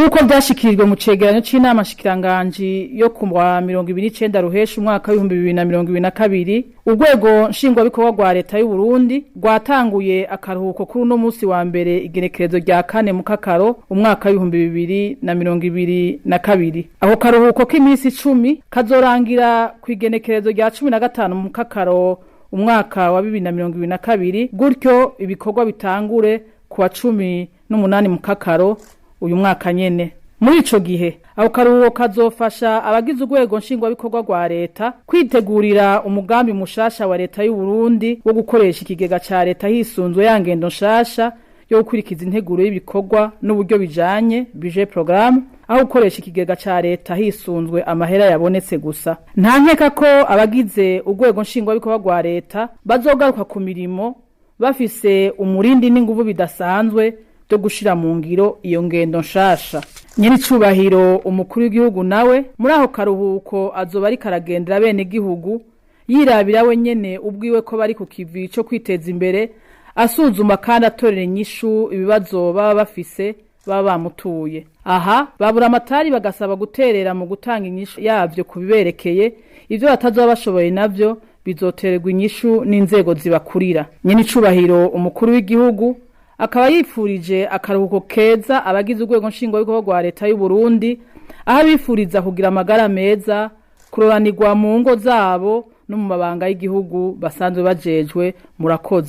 nk'uko byashikirijwe mu cegeranyo c'inama shikiranganji yo ku wa 29 ruhesha umwaka wa 2022 urwego nshingwabikorwa rwa leta y'u Burundi rwatanguye akaruhuko kuri uno musi wa mbere igenekerezo rya 4 mukakaro umwaka wa 2022. Aho karuhuko k'iminsi 10 kazorangira ku igenekerezo rya 15 mukakaro umwaka wa 2022, gutyo ibikorwa bitangure ku wa 18 mukakaro uyu mwaka nyene. Muri ico gihe aho karuhuko kazofasha abagize urwego nshingwabikorwa rwa leta kwitegurira umugambi mushasha wa leta y'u Burundi wo gukoresha ikigega ca leta hisunzwe ya ngendo nshasha yo gukurikiza integuro y'ibikorwa n'uburyo bijanye budget programme, aho gukoresha ikigega ca leta hisunzwe amahera yabonetse gusa. Nta nkeka ko abagize urwego nshingwabikorwa rwa leta bazogaruka ku mirimo bafise umurindi n'inguvu bidasanzwe byo gushira mu ngiro iyo ngendo nshasha. Nyiri cubahiro umukuru w'igihugu nawe muri aho karuhuko azoba ari karagendera bene gihugu yirabira we nyene ubwiwe ko bari ku kivi cyo kwiteza imbere, asuzuma kandi atorera inyishu ibibazo baba bafise baba bamutuye. Aha babura amatari bagasaba guterera mu gutanga inyishu yavyo kubiberekeye, ivyo batazoba bashoboye navyo bizotererwa inyishu n'inzego zibakurira. Nyiri cubahiro umukuru w'igihugu akaba yipfurije akaruhuko keza abagize urwego nshingwabikorwa rwa leta y'u Burundi, aho bifuriza kugira amagara meza, kuroranirwa mu ngo zabo no mu mabanga y'igihugu basanzwe bajejwe. Murakoze.